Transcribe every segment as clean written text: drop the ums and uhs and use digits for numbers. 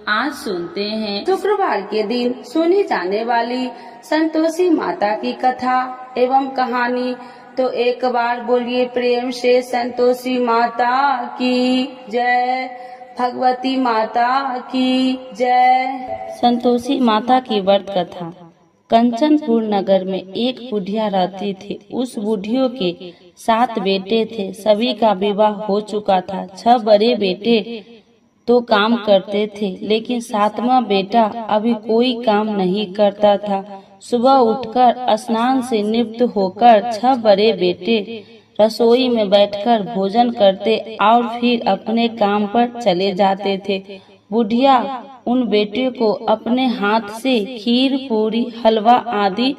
आज सुनते हैं शुक्रवार के दिन सुनी जाने वाली संतोषी माता की कथा एवं कहानी। तो एक बार बोलिए प्रेम से संतोषी माता की जय, भगवती माता की जय। संतोषी माता की व्रत कथा। कंचनपुर नगर में एक बुढ़िया रहती थी। उस बुढ़ियों के 7 बेटे थे। सभी का विवाह हो चुका था। 6 बड़े बेटे तो काम करते थे, लेकिन 7वां बेटा अभी कोई काम नहीं करता था। सुबह उठकर स्नान से निवृत्त होकर 6 बड़े बेटे रसोई में बैठकर भोजन करते और फिर अपने काम पर चले जाते थे। बुढ़िया उन बेटे को अपने हाथ से खीर, पूरी, हलवा आदि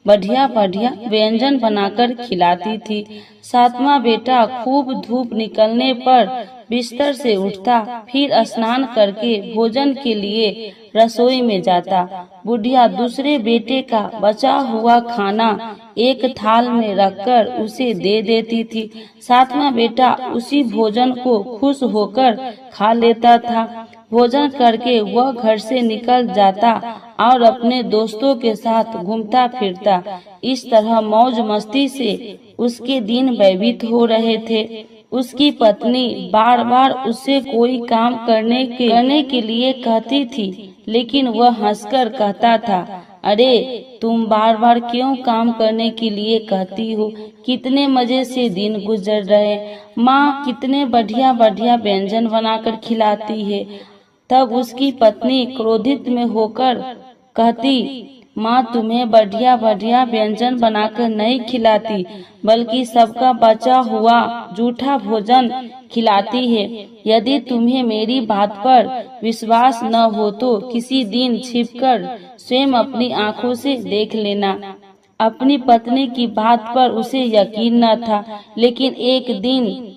बढ़िया बढ़िया व्यंजन बनाकर खिलाती थी। 7वां बेटा खूब धूप निकलने पर बिस्तर से उठता, फिर स्नान करके भोजन के लिए रसोई में जाता। बुढ़िया दूसरे बेटे का बचा हुआ खाना एक थाल में रखकर उसे दे देती थी। 7वां बेटा उसी भोजन को खुश होकर खा लेता था। भोजन करके वह घर से निकल जाता और अपने दोस्तों के साथ घूमता फिरता। इस तरह मौज मस्ती से उसके दिन व्यतीत हो रहे थे। उसकी पत्नी बार बार उससे कोई काम करने के लिए कहती थी, लेकिन वह हंसकर कहता था, अरे तुम बार बार क्यों काम करने के लिए कहती हो? कितने मजे से दिन गुजर रहे। माँ कितने बढ़िया बढ़िया व्यंजन बनाकर खिलाती है। तब उसकी पत्नी क्रोधित में होकर कहती, माँ तुम्हें बढ़िया बढ़िया व्यंजन बनाकर नहीं खिलाती, बल्कि सबका बचा हुआ जूठा भोजन खिलाती है। यदि तुम्हें मेरी बात पर विश्वास न हो तो किसी दिन छिपकर स्वयं अपनी आंखों से देख लेना। अपनी पत्नी की बात पर उसे यकीन न था, लेकिन एक दिन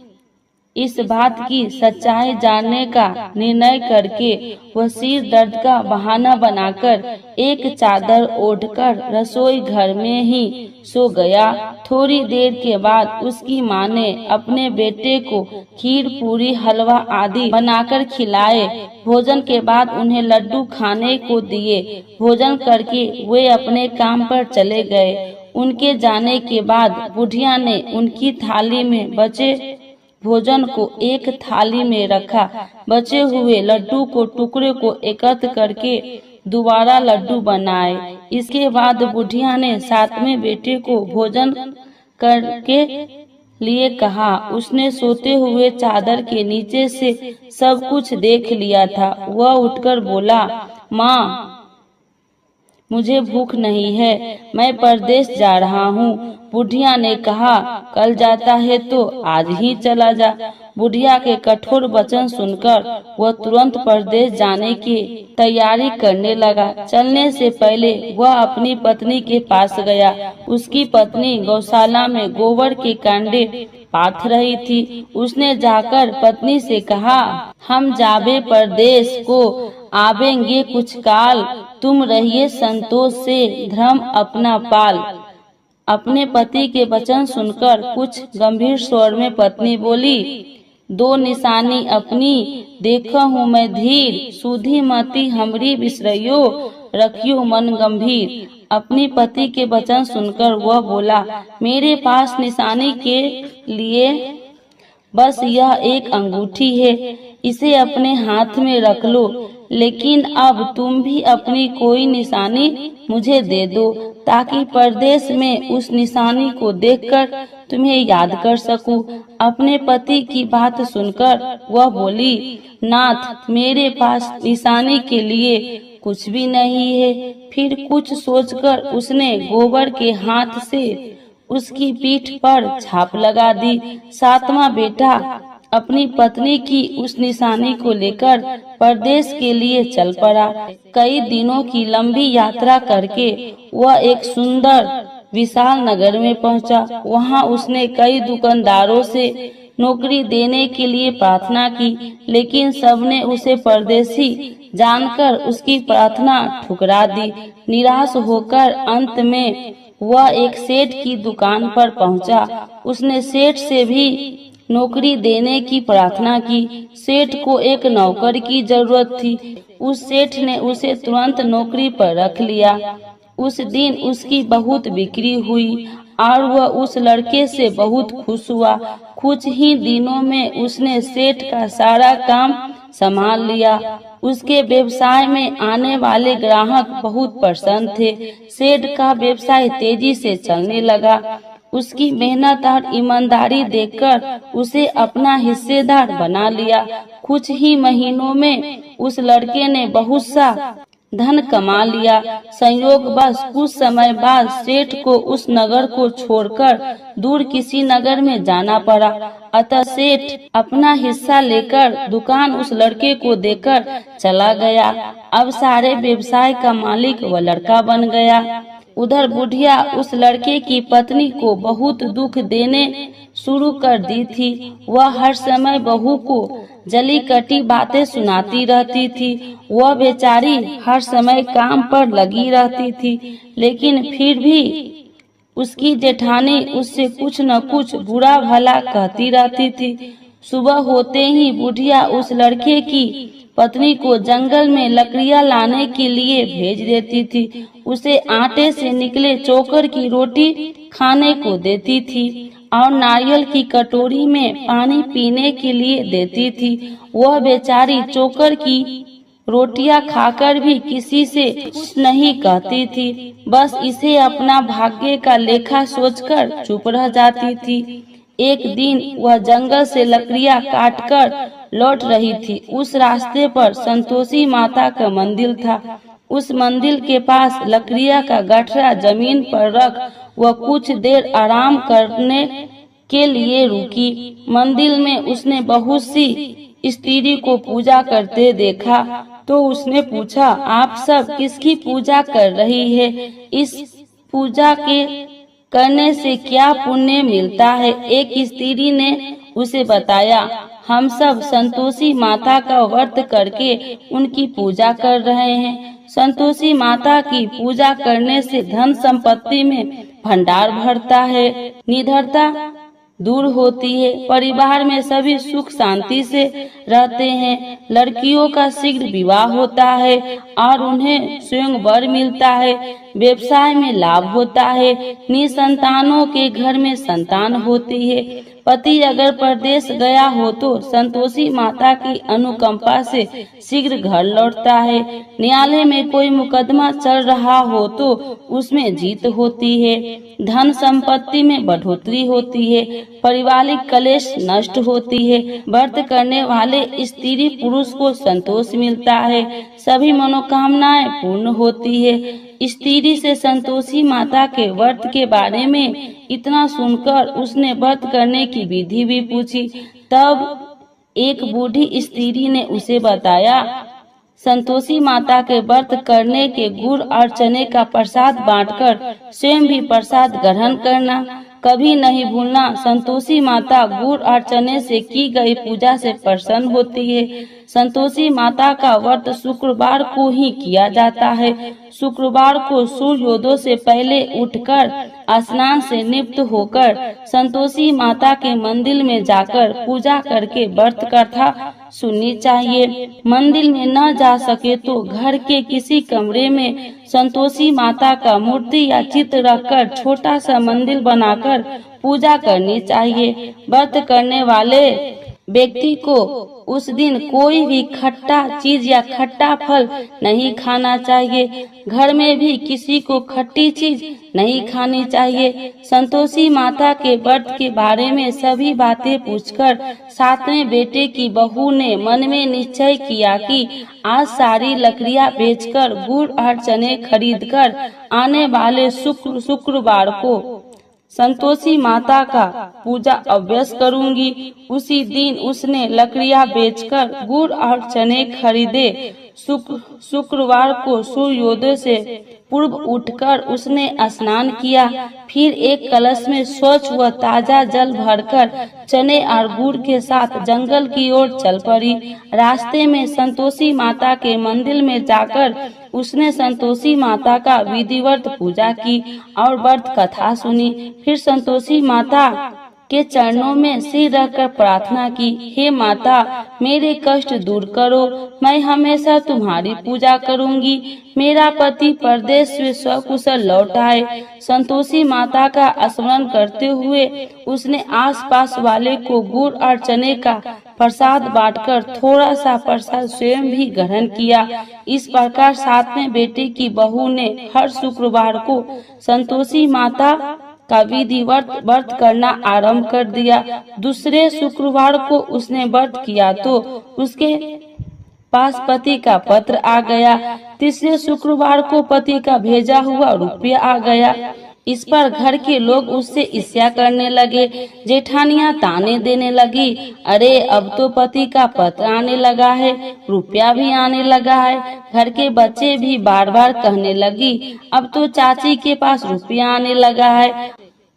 इस बात की सच्चाई जानने का निर्णय करके वह सिर दर्द का बहाना बनाकर एक चादर ओढ़कर रसोई घर में ही सो गया। थोड़ी देर के बाद उसकी माँ ने अपने बेटे को खीर, पूरी, हलवा आदि बनाकर खिलाए। भोजन के बाद उन्हें लड्डू खाने को दिए। भोजन करके वे अपने काम पर चले गए। उनके जाने के बाद बुढ़िया ने उनकी थाली में बचे भोजन को एक थाली में रखा। बचे हुए लड्डू को टुकड़े को एकत्र करके दोबारा लड्डू बनाए। इसके बाद बुढ़िया ने 7वें बेटे को भोजन करके लिए कहा। उसने सोते हुए चादर के नीचे से सब कुछ देख लिया था। वह उठकर बोला, माँ मुझे भूख नहीं है, मैं परदेश जा रहा हूँ। बुढ़िया ने कहा, कल जाता है तो आज ही चला जा। बुढ़िया के कठोर वचन सुनकर वह तुरंत परदेश जाने की तैयारी करने लगा। चलने से पहले वह अपनी पत्नी के पास गया। उसकी पत्नी गौशाला में गोबर के कांडे पाथ रही थी। उसने जाकर पत्नी से कहा, हम जाबे परदेश को आवेंगे कुछ काल, तुम रहिए संतोष से धर्म अपना पाल। अपने पति के वचन सुनकर कुछ गंभीर स्वर में पत्नी बोली, 2 निशानी अपनी देखा हूँ मैं धीर, सुधी मती हमरी बिसरइयो, रखियो मन गंभीर। अपनी पति के वचन सुनकर वह बोला, मेरे पास निशानी के लिए बस यह एक अंगूठी है, इसे अपने हाथ में रख लो, लेकिन अब तुम भी अपनी कोई निशानी मुझे दे दो, ताकि परदेश में उस निशानी को देखकर तुम्हें याद कर सकूं। अपने पति की बात सुनकर वह बोली, नाथ मेरे पास निशानी के लिए कुछ भी नहीं है। फिर कुछ सोचकर उसने गोबर के हाथ से उसकी पीठ पर छाप लगा दी। 7वां बेटा अपनी पत्नी की उस निशानी को लेकर परदेश के लिए चल पड़ा। कई दिनों की लंबी यात्रा करके वह एक सुंदर विशाल नगर में पहुंचा। वहां उसने कई दुकानदारों से नौकरी देने के लिए प्रार्थना की, लेकिन सबने उसे परदेशी जानकर उसकी प्रार्थना ठुकरा दी। निराश होकर अंत में वह एक सेठ की दुकान पर पहुंचा। उसने सेठ से भी नौकरी देने की प्रार्थना की। सेठ को एक नौकर की जरूरत थी। उस सेठ ने उसे तुरंत नौकरी पर रख लिया। उस दिन उसकी बहुत बिक्री हुई और वह उस लड़के से बहुत खुश हुआ। कुछ ही दिनों में उसने सेठ का सारा काम संभाल लिया। उसके व्यवसाय में आने वाले ग्राहक बहुत प्रसन्न थे। सेठ का व्यवसाय तेजी से चलने लगा। उसकी मेहनत और ईमानदारी देखकर उसे अपना हिस्सेदार बना लिया। कुछ ही महीनों में उस लड़के ने बहुत सा धन कमा लिया। संयोगवश कुछ समय बाद सेठ को उस नगर को छोड़कर दूर किसी नगर में जाना पड़ा। अतः सेठ अपना हिस्सा लेकर दुकान उस लड़के को देकर चला गया। अब सारे व्यवसाय का मालिक वह लड़का बन गया। उधर बुढ़िया उस लड़के की पत्नी को बहुत दुख देने शुरू कर दी थी। वह हर समय बहू को जली कटी बातें सुनाती रहती थी। वह बेचारी हर समय काम पर लगी रहती थी, लेकिन फिर भी उसकी जेठानी उससे कुछ न कुछ बुरा भला कहती रहती थी। सुबह होते ही बुढ़िया उस लड़के की पत्नी को जंगल में लकड़ियां लाने के लिए भेज देती थी। उसे आटे से निकले चोकर की रोटी खाने को देती थी और नारियल की कटोरी में पानी पीने के लिए देती थी। वह बेचारी चोकर की रोटियां खाकर भी किसी से कुछ नहीं कहती थी, बस इसे अपना भाग्य का लेखा सोचकर चुप रह जाती थी। एक दिन वह जंगल से लकड़ियां काटकर लौट रही थी। उस रास्ते पर संतोषी माता का मंदिर था। उस मंदिर के पास लकड़ियां का गठरा जमीन पर रख वह कुछ देर आराम करने के लिए रुकी। मंदिर में उसने बहुत सी स्त्री को पूजा करते देखा तो उसने पूछा, आप सब किसकी पूजा कर रही है? इस पूजा के करने से क्या पुण्य मिलता है? एक स्त्री ने उसे बताया, हम सब संतोषी माता का व्रत करके उनकी पूजा कर रहे हैं। संतोषी माता की पूजा करने से धन संपत्ति में भंडार भरता है, निडरता दूर होती है, परिवार में सभी सुख शांति से रहते हैं, लड़कियों का शीघ्र विवाह होता है और उन्हें स्वयं वर मिलता है, व्यवसाय में लाभ होता है, निसंतानों के घर में संतान होती है, पति अगर परदेश गया हो तो संतोषी माता की अनुकंपा से शीघ्र घर लौटता है, न्यायालय में कोई मुकदमा चल रहा हो तो उसमें जीत होती है, धन संपत्ति में बढ़ोतरी होती है, पारिवारिक कलेश नष्ट होती है, व्रत करने वाले स्त्री पुरुष को संतोष मिलता है, सभी मनोकामनाएं पूर्ण होती है। स्त्री से संतोषी माता के व्रत के बारे में इतना सुनकर उसने व्रत करने की विधि भी पूछी। तब एक बूढ़ी स्त्री ने उसे बताया, संतोषी माता के व्रत करने के गुड़ और चने का प्रसाद बांटकर स्वयं भी प्रसाद ग्रहण करना, कभी नहीं भूलना। संतोषी माता गुड़ और चने से की गई पूजा से प्रसन्न होती है। संतोषी माता का व्रत शुक्रवार को ही किया जाता है। शुक्रवार को सूर्योदय से पहले उठकर स्नान से निवृत्त होकर संतोषी माता के मंदिर में जाकर पूजा करके व्रत कथा सुननी चाहिए। मंदिर में न जा सके तो घर के किसी कमरे में संतोषी माता का मूर्ति या चित्र रखकर छोटा सा मंदिर बनाकर पूजा करनी चाहिए। व्रत करने वाले व्यक्ति को उस दिन कोई भी खट्टा चीज या खट्टा फल नहीं खाना चाहिए। घर में भी किसी को खट्टी चीज नहीं खानी चाहिए। संतोषी माता के व्रत के बारे में सभी बातें पूछकर सातवें बेटे की बहू ने मन में निश्चय किया कि आज सारी लकड़ियां बेचकर गुड़ और चने खरीदकर आने वाले शुक्रवार को संतोषी माता का पूजा अवश्य करूंगी। उसी दिन उसने लकड़ियां बेचकर गुड़ और चने खरीदे। शुक्रवार को सूर्योदय से पूर्व उठकर उसने स्नान किया, फिर एक कलश में स्वच्छ व ताजा जल भरकर चने और गुड़ के साथ जंगल की ओर चल पड़ी। रास्ते में संतोषी माता के मंदिर में जाकर उसने संतोषी माता का विधिवत पूजा की और व्रत कथा सुनी। फिर संतोषी माता के चरणों में सिर रखकर प्रार्थना की, हे माता मेरे कष्ट दूर करो, मैं हमेशा तुम्हारी पूजा करूंगी। मेरा पति परदेश से सकुशल लौट आए। संतोषी माता का स्मरण करते हुए उसने आसपास वाले को गुड़ और चने का प्रसाद बांटकर थोड़ा सा प्रसाद स्वयं भी ग्रहण किया। इस प्रकार सातवें बेटे की बहू ने हर शुक्रवार को संतोषी माता का विधिवत व्रत करना आरंभ कर दिया। दूसरे शुक्रवार को उसने व्रत किया तो उसके पास पति का पत्र आ गया। तीसरे शुक्रवार को पति का भेजा हुआ रुपया आ गया। इस पर घर के लोग उससे ईर्ष्या करने लगे। जेठानियां ताने देने लगी, अरे अब तो पति का पत्र आने लगा है, रुपया भी आने लगा है। घर के बच्चे भी बार बार कहने लगी, अब तो चाची के पास रुपया आने लगा है।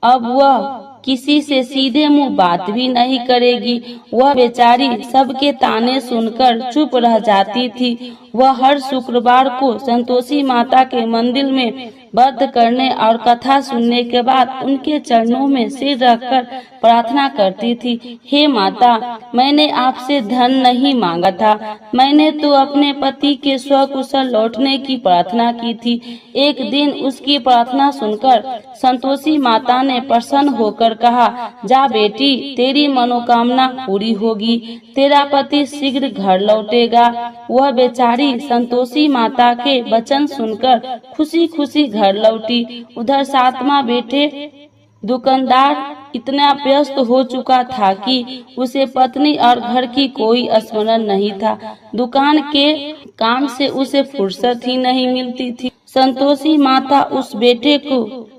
अब वह किसी से सीधे मुंह बात भी नहीं करेगी। वह बेचारी सबके ताने सुनकर चुप रह जाती थी। वह हर शुक्रवार को संतोषी माता के मंदिर में व्रत करने और कथा सुनने के बाद उनके चरणों में सिर रखकर प्रार्थना करती थी, हे माता मैंने आपसे धन नहीं मांगा था, मैंने तो अपने पति के स्वकुशल लौटने की प्रार्थना की थी। एक दिन उसकी प्रार्थना सुनकर संतोषी माता ने प्रसन्न होकर कहा, जा बेटी तेरी मनोकामना पूरी होगी, तेरा पति शीघ्र घर लौटेगा। वह बेचारी संतोषी माता के वचन सुनकर खुशी खुशी घर लौटी। उधर सातवां बेटे दुकानदार इतना व्यस्त हो चुका था कि उसे पत्नी और घर की कोई स्मरण नहीं था। दुकान के काम से उसे फुर्सत ही नहीं मिलती थी। संतोषी माता उस बेटे को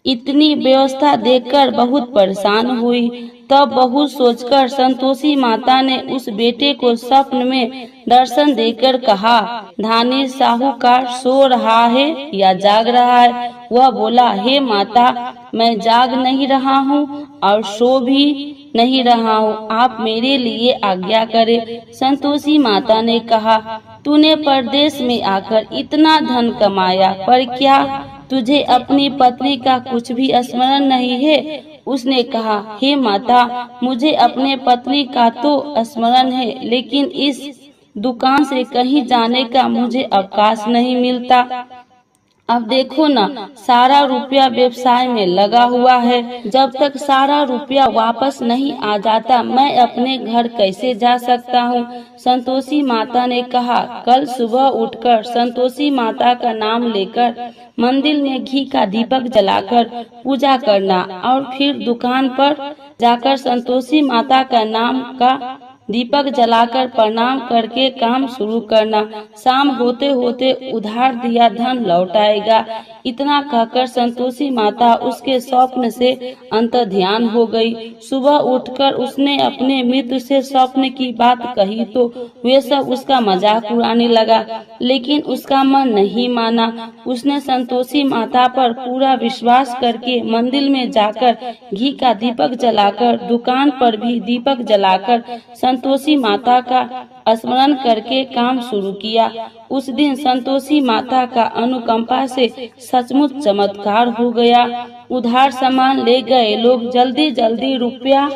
इतनी व्यवस्था देखकर बहुत परेशान हुई। तब बहुत सोचकर संतोषी माता ने उस बेटे को स्वप्न में दर्शन देकर कहा, धानी साहूकार सो रहा है या जाग रहा है? वह बोला, हे माता मैं जाग नहीं रहा हूँ और सो भी नहीं रहा हूँ, आप मेरे लिए आज्ञा करें। संतोषी माता ने कहा, तूने परदेश में आकर इतना धन कमाया पर क्या तुझे अपनी पत्नी का कुछ भी स्मरण नहीं है? उसने कहा, हे माता मुझे अपने पत्नी का तो स्मरण है, लेकिन इस दुकान से कहीं जाने का मुझे अवकाश नहीं मिलता। अब देखो ना, सारा रुपया व्यवसाय में लगा हुआ है। जब तक सारा रुपया वापस नहीं आ जाता मैं अपने घर कैसे जा सकता हूँ? संतोषी माता ने कहा, कल सुबह उठकर संतोषी माता का नाम लेकर मंदिर में घी का दीपक जलाकर पूजा करना और फिर दुकान पर जाकर संतोषी माता का नाम का दीपक जलाकर प्रणाम करके काम शुरू करना। शाम होते होते उधार दिया धन लौट आएगा। इतना कहकर संतोषी माता उसके स्वप्न से अंतर्ध्यान हो गई। सुबह उठकर उसने अपने मित्र से स्वप्न की बात कही तो वे सब उसका मजाक उड़ाने लगा, लेकिन उसका मन नहीं माना। उसने संतोषी माता पर पूरा विश्वास करके मंदिर में जाकर घी का दीपक जलाकर, दुकान पर भी दीपक जलाकर संतोषी माता का स्मरण करके काम शुरू किया। उस दिन संतोषी माता का अनुकंपा से सचमुच चमत्कार हो गया। उधार सामान ले गए लोग जल्दी जल्दी रुपया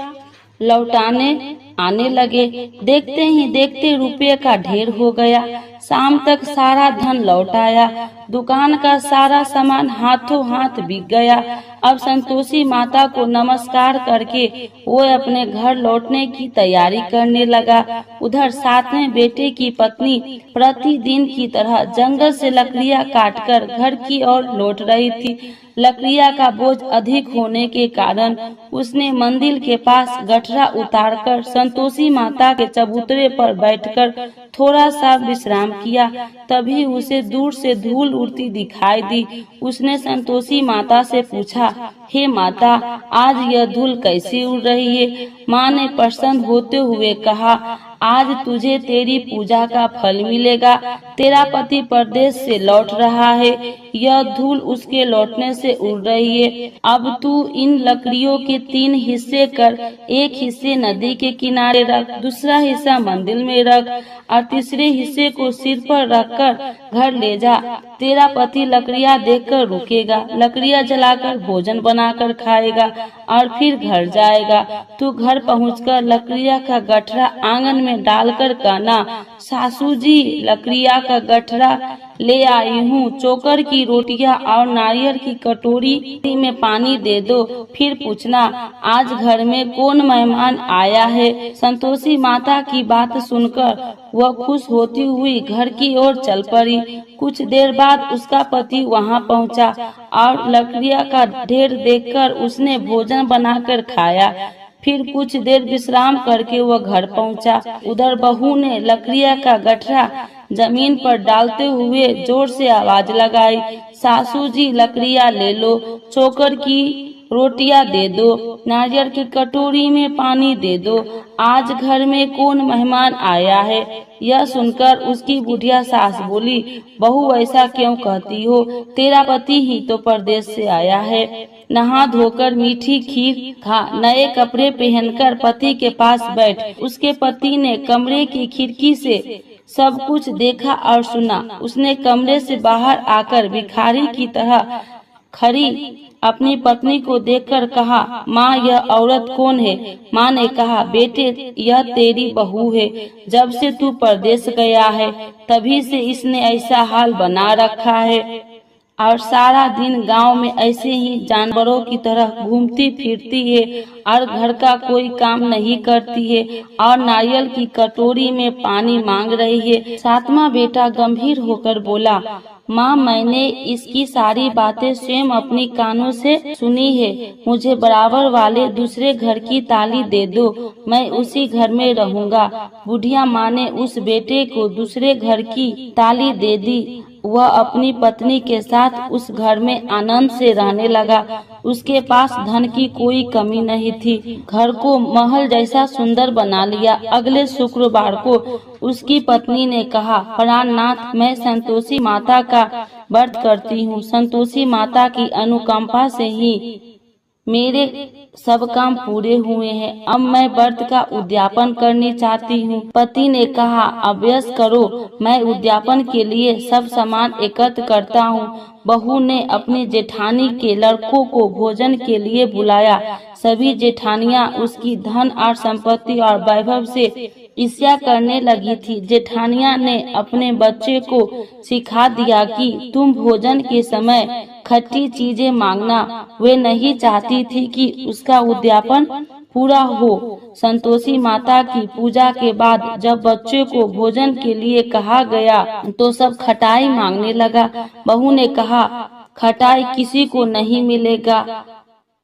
लौटाने आने लगे। देखते ही देखते रुपये का ढेर हो गया। शाम तक सारा धन लौट आया। दुकान का सारा सामान हाथों हाथ बिक गया। अब संतोषी माता को नमस्कार करके वो अपने घर लौटने की तैयारी करने लगा। उधर सातवें बेटे की पत्नी प्रतिदिन की तरह जंगल से लकड़ियां काटकर घर की ओर लौट रही थी। लकड़ियां का बोझ अधिक होने के कारण उसने मंदिर के पास गठरा उतारकर संतोषी माता के चबूतरे पर बैठकर थोड़ा सा विश्राम किया। तभी उसे दूर से धूल उड़ती दिखाई दी। उसने संतोषी माता से पूछा, हे माता आज यह धूल कैसे उड़ रही है? माँ ने प्रसन्न होते हुए कहा, आज तुझे तेरी पूजा का फल मिलेगा। तेरा पति परदेश से लौट रहा है। यह धूल उसके लौटने से उड़ रही है। अब तू इन लकड़ियों के 3 हिस्से कर, एक हिस्से नदी के किनारे रख, दूसरा हिस्सा मंदिर में रख और तीसरे हिस्से को सिर पर रखकर घर ले जा। तेरा पति लकड़ियाँ देखकर रुकेगा, लकड़ियाँ जलाकर भोजन बनाकर खाएगा और फिर घर जाएगा। तू घर पहुंचकर लकड़ियाँ का गठरा आंगन में डालकर कहना, सासू जी लकड़ियाँ का गठरा ले आई हूँ, चोकर की रोटियां और नारियल की कटोरी में पानी दे दो। फिर पूछना, आज घर में कौन मेहमान आया है। संतोषी माता की बात सुनकर वह खुश होती हुई घर की ओर चल पड़ी। कुछ देर बाद उसका पति वहां पहुंचा और लकड़ियाँ का ढेर देखकर उसने भोजन बनाकर खाया। फिर कुछ देर विश्राम करके वह घर पहुंचा। उधर बहू ने लकड़ियाँ का गठरा जमीन पर डालते हुए जोर से आवाज लगाई, सासू जी लकड़ियाँ ले लो, चोकर की रोटियां दे दो, नारियल की कटोरी में पानी दे दो, आज घर में कौन मेहमान आया है। यह सुनकर उसकी बुढ़िया सास बोली, बहू ऐसा क्यों कहती हो, तेरा पति ही तो परदेश से आया है। नहा धोकर मीठी खीर खा, नए कपड़े पहनकर पति के पास बैठ। उसके पति ने कमरे की खिड़की से सब कुछ देखा और सुना। उसने कमरे से बाहर आकर भिखारी की तरह खड़ी अपनी पत्नी को देखकर कहा, माँ यह औरत कौन है। माँ ने कहा, बेटे यह तेरी बहू है, जब से तू परदेश गया है तभी से इसने ऐसा हाल बना रखा है और सारा दिन गांव में ऐसे ही जानवरों की तरह घूमती फिरती है और घर का कोई काम नहीं करती है और नारियल की कटोरी में पानी मांग रही है। 7वां बेटा गंभीर होकर बोला, माँ मैंने इसकी सारी बातें स्वयं अपनी कानों से सुनी है, मुझे बराबर वाले दूसरे घर की ताली दे दो, मैं उसी घर में रहूंगा। बुढ़िया माँ ने उस बेटे को दूसरे घर की ताली दे दी। वह अपनी पत्नी के साथ उस घर में आनंद से रहने लगा। उसके पास धन की कोई कमी नहीं थी, घर को महल जैसा सुंदर बना लिया। अगले शुक्रवार को उसकी पत्नी ने कहा, प्राणनाथ मैं संतोषी माता का व्रत करती हूँ, संतोषी माता की अनुकंपा से ही मेरे सब काम पूरे हुए हैं, अब मैं व्रत का उद्यापन करनी चाहती हूँ। पति ने कहा, अभ्यास करो, मैं उद्यापन के लिए सब सामान एकत्र करता हूँ। बहू ने अपनी जेठानी के लड़कों को भोजन के लिए बुलाया। सभी जेठानियाँ उसकी धन और संपत्ति और वैभव से ईर्ष्या करने लगी थी। जेठानियाँ ने अपने बच्चे को सिखा दिया कि तुम भोजन के समय खट्टी चीजें मांगना। वे नहीं चाहती थी कि उसका उद्यापन पूरा हो। संतोषी माता की पूजा के बाद जब बच्चे को भोजन के लिए कहा गया तो सब खटाई मांगने लगा। बहू ने कहा, खटाई किसी को नहीं मिलेगा।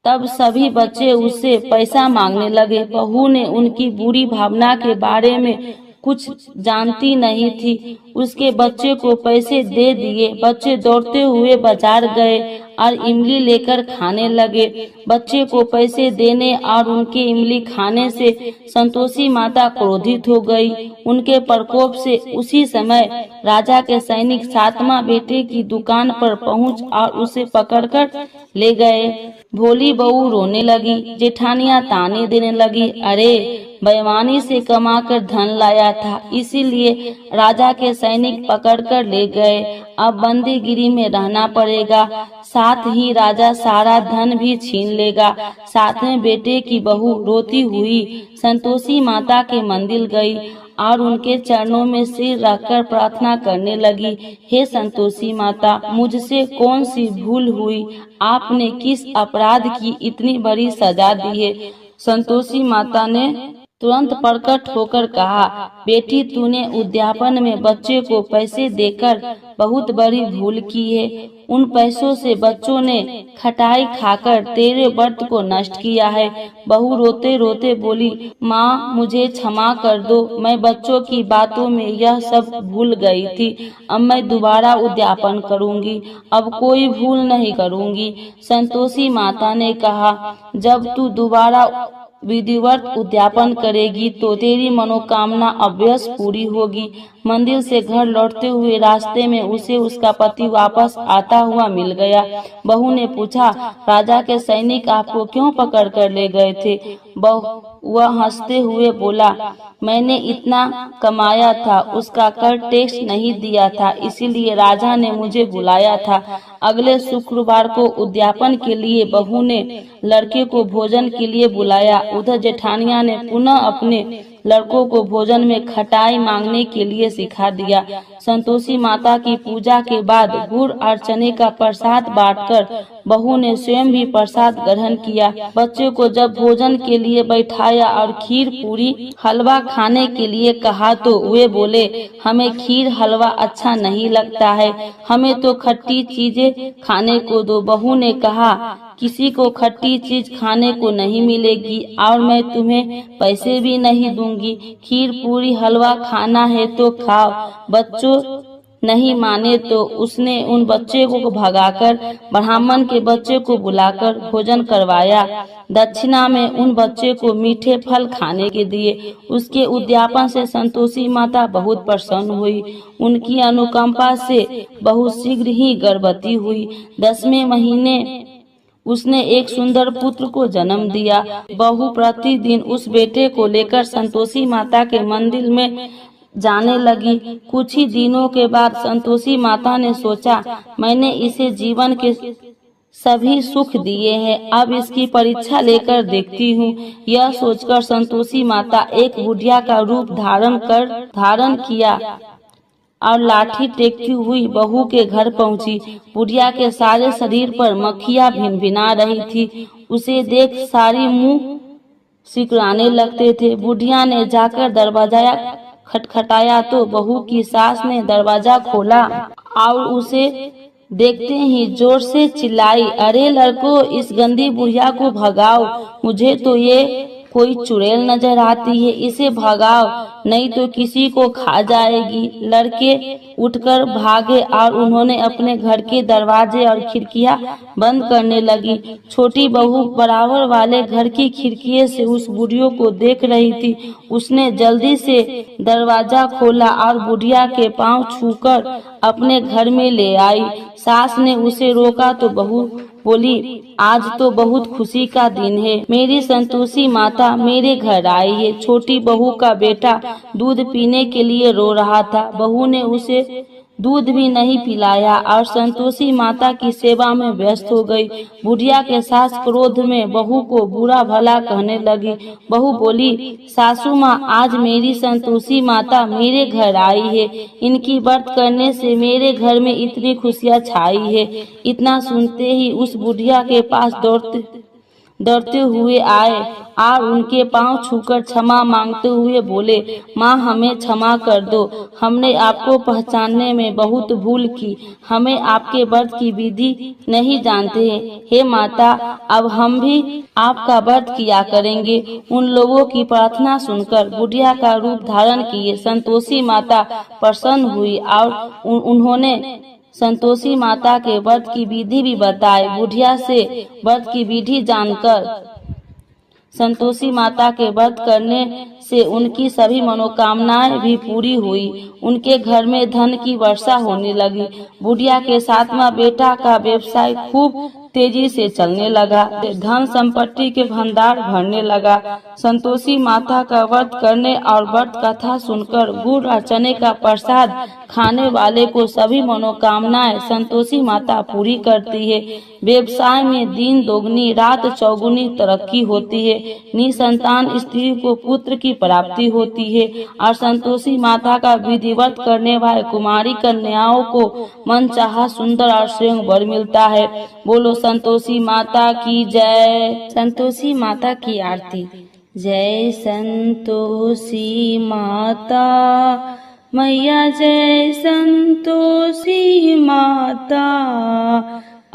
तब सभी बच्चे उससे पैसा मांगने लगे। बहू ने उनकी बुरी भावना के बारे में कुछ जानती नहीं थी, उसके बच्चे को पैसे दे दिए। बच्चे दौड़ते हुए बाजार गए और इमली लेकर खाने लगे। बच्चे को पैसे देने और उनके इमली खाने से संतोषी माता क्रोधित हो गई। उनके प्रकोप से उसी समय राजा के सैनिक 7वां बेटे की दुकान पर पहुंच और उसे पकड़कर ले गए। भोली बहू रोने लगी, जेठानियां ताने देने लगी, अरे बेईमानी से कमाकर धन लाया था, इसीलिए राजा के सैनिक पकड़कर ले गए। अब बंदीगिरी में रहना पड़ेगा, साथ ही राजा सारा धन भी छीन लेगा। 7वें बेटे की बहू रोती हुई संतोषी माता के मंदिर गई और उनके चरणों में सिर रखकर प्रार्थना करने लगी, हे संतोषी माता, मुझसे कौन सी भूल हुई, आपने किस अपराध की इतनी बड़ी सजा दी है। संतोषी माता ने तुरंत प्रकट होकर कहा, बेटी तूने उद्यापन में बच्चे को पैसे देकर बहुत बड़ी भूल की है। उन पैसों से बच्चों ने खटाई खाकर तेरे व्रत को नष्ट किया है। बहू रोते रोते बोली, माँ मुझे क्षमा कर दो, मैं बच्चों की बातों में यह सब भूल गई थी। अब मैं दोबारा उद्यापन करूँगी, अब कोई भूल नहीं करूँगी। संतोषी माता ने कहा, जब तू दोबारा विधिवत उद्यापन करेगी तो तेरी मनोकामना अवश्य पूरी होगी। मंदिर से घर लौटते हुए रास्ते में उसे उसका पति वापस आता हुआ मिल गया। बहू ने पूछा, राजा के सैनिक आपको क्यों पकड़ कर ले गए थे? वह हंसते हुए बोला, मैंने इतना कमाया था, उसका कर टैक्स नहीं दिया था, इसीलिए राजा ने मुझे बुलाया था। अगले शुक्रवार को उद्यापन के लिए बहू ने लड़के को भोजन के लिए बुलाया। उधर जेठानिया ने पुनः अपने लड़कों को भोजन में खटाई मांगने के लिए सिखा दिया। संतोषी माता की पूजा के बाद गुड़ और चने का प्रसाद बांटकर बहू ने स्वयं भी प्रसाद ग्रहण किया। बच्चों को जब भोजन के लिए बैठाया और खीर पूरी हलवा खाने के लिए कहा तो वे बोले, हमें खीर हलवा अच्छा नहीं लगता है, हमें तो खट्टी चीजें खाने को दो। बहू ने कहा, किसी को खट्टी चीज खाने को नहीं मिलेगी और मैं तुम्हें पैसे भी नहीं दूंगी। खीर पूरी हलवा खाना है तो खाओ। बच्चों नहीं माने तो उसने उन बच्चे को भगाकर ब्राह्मण के बच्चे को बुलाकर भोजन करवाया। दक्षिणा में उन बच्चे को मीठे फल खाने के दिए। उसके उद्यापन से संतोषी माता बहुत प्रसन्न हुई। उनकी अनुकंपा से बहुत शीघ्र ही गर्भवती हुई। 10वें महीने उसने एक सुंदर पुत्र को जन्म दिया। बहू प्रतिदिन उस बेटे को लेकर संतोषी माता के मंदिर में जाने लगी। कुछ ही दिनों के बाद संतोषी माता ने सोचा, मैंने इसे जीवन के सभी सुख दिए हैं, अब इसकी परीक्षा लेकर देखती हूँ। यह सोचकर संतोषी माता एक बुढ़िया का रूप धारण किया और लाठी टेकती हुई बहू के घर पहुंची। बुढ़िया के सारे शरीर पर मक्खियां भिनभिना रही थी। उसे देख सारी मुंह सिकुड़ाने लगते थे। बुढ़िया ने जाकर दरवाजा खटखटाया तो बहू की सास ने दरवाजा खोला और उसे देखते ही जोर से चिल्लाई, अरे लड़को, इस गंदी बुढ़िया को भगाओ, मुझे तो ये कोई चुड़ैल नजर आती है, इसे भगाओ नहीं तो किसी को खा जाएगी। लड़के उठकर भागे और उन्होंने अपने घर के दरवाजे और खिड़कियां बंद करने लगी। छोटी बहू बराबर वाले घर की खिड़की से उस बुढ़िया को देख रही थी। उसने जल्दी से दरवाजा खोला और बुढ़िया के पांव छूकर अपने घर में ले आई। सास ने उसे रोका तो बहू बोली, आज तो बहुत खुशी का दिन है, मेरी संतोषी माता मेरे घर आई है। छोटी बहू का बेटा दूध पीने के लिए रो रहा था। बहू ने उसे दूध भी नहीं पिलाया और संतोषी माता की सेवा में व्यस्त हो गई। बुढ़िया के सास क्रोध में बहू को बुरा भला कहने लगी। बहू बोली, सासू माँ, आज मेरी संतोषी माता मेरे घर आई है, इनकी व्रत करने से मेरे घर में इतनी खुशियाँ छाई है। इतना सुनते ही उस बुढ़िया के पास दौड़ते हुए आए और उनके पांव छूकर क्षमा मांगते हुए बोले, माँ हमें क्षमा कर दो, हमने आपको पहचानने में बहुत भूल की, हमें आपके व्रत की विधि नहीं जानते हैं। हे माता, अब हम भी आपका व्रत किया करेंगे। उन लोगों की प्रार्थना सुनकर बुढ़िया का रूप धारण किए संतोषी माता प्रसन्न हुई और उन्होंने संतोषी माता के व्रत की विधि भी बताई। बुढ़िया से व्रत की विधि जानकर संतोषी माता के व्रत करने से उनकी सभी मनोकामनाएं भी पूरी हुई। उनके घर में धन की वर्षा होने लगी। बुढ़िया के 7वां बेटा का व्यवसाय खूब तेजी से चलने लगा। धन संपत्ति के भंडार भरने लगा। संतोषी माता का व्रत करने और व्रत कथा सुनकर गुड़ और चने का प्रसाद खाने वाले को सभी मनोकामनाएं संतोषी माता पूरी करती है। व्यवसाय में दिन दोगुनी रात चौगुनी तरक्की होती है। निसंतान स्त्री को पुत्र की प्राप्ति होती है और संतोषी माता का विधिवत करने वाले कुमारी कन्याओं को मनचाहा सुंदर और स्वयं वर मिलता है। बोलो संतोषी माता की जय। संतोषी माता की आरती। जय संतोषी माता मैया, जय संतोषी माता,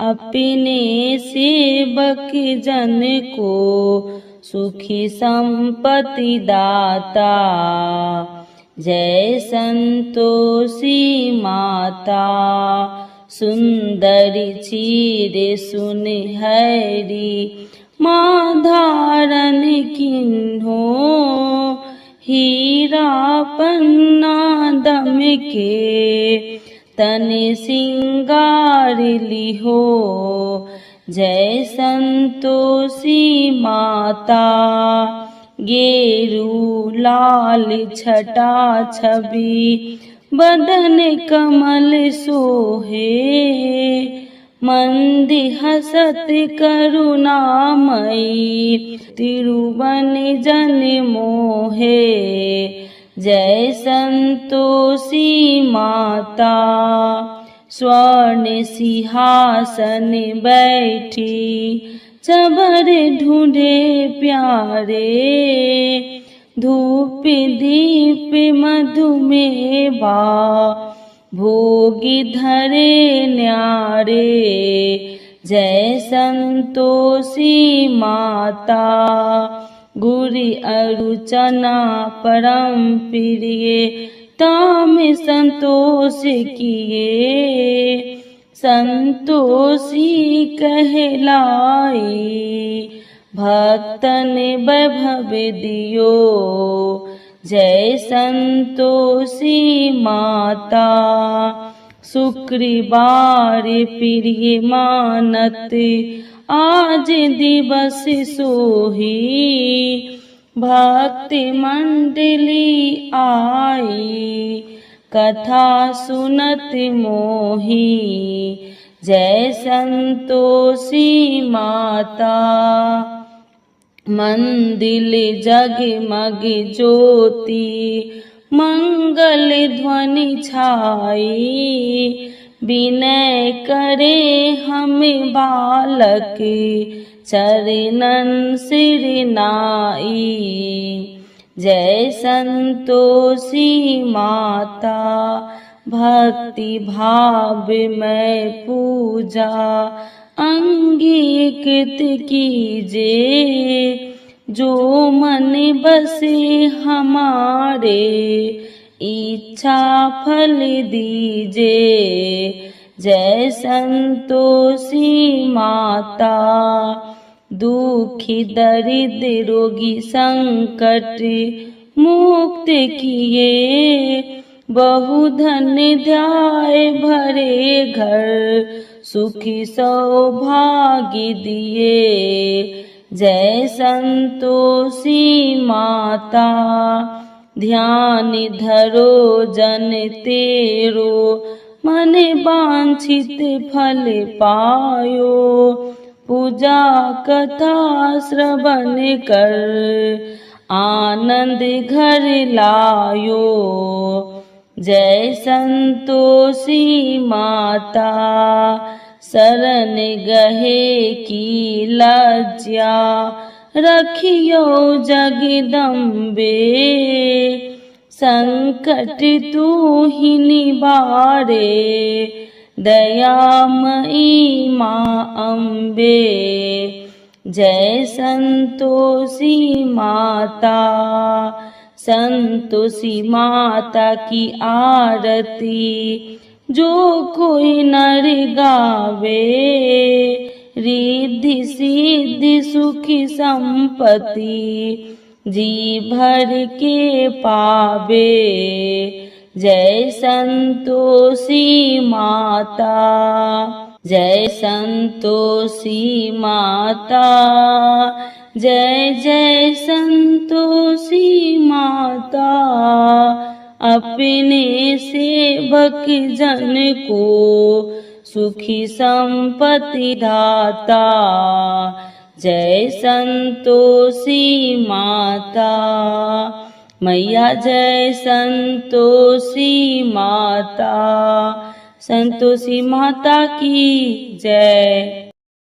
अपने सेवक जन को सुखी संपत्ति दाता। जय संतोषी माता, सुंदरी चीर सुनहरी, माँ धारण किन्हो हीरा पन्ना दम के तनि सिंगार लिहो जय संतोषी माता। गेरू लाल छटा छवि बदन कमल सोहे मंदी हसत करुणामयी तिरुवन जन मोहे जय संतोषी माता। स्वर्ण सिंहासन बैठी चबर ढूंढे प्यारे धूप दीप मधुमेवा भोगी धरे न्यारे जय संतोषी माता। गुरी अरुचना परम प्रिय ताम संतोष किए संतोषी कहलाई भक्तन वैभव दियो जय संतोषी माता। शुक्रवार प्रिय मानत आज दिवस सोही भक्ति मंडली आई कथा सुनत मोही जय संतोषी माता। मंदिर जगमग ज्योति मंगल ध्वनि छाई विनय करे हम बालक चरणन सिर नाई जय संतोषी माता। भक्ति भाव में पूजा अंगीकृत कीजे जो मन बसे हमारे इच्छा फल दीजे जय संतोषी माता। दुखी दरिद्र रोगी संकट मुक्त किए बहु धन्य ध्याय भरे घर सुखी सौभाग्य दिए जय संतोषी माता। ध्यान धरो जन तेरो मन वांछित फल पायो पूजा कथा श्रवण कर आनंद घर लायो जय संतोषी माता। शरण गहे की लज्जा रखियो जगदम्बे संकट तू ही निवारे दयामयी माँ अम्बे जय संतोषी माता। संतोषी माता की आरती जो कोई नर गावे रिद्धि सिद्धि सुखी संपत्ति जी भर के पावे जय संतोषी माता। जय संतोषी माता जय जय संतोषी माता। अपने सेवक जन को सुखी संपत्ति दाता जय संतोषी माता। मैया जय संतोषी माता। संतोषी माता की जय।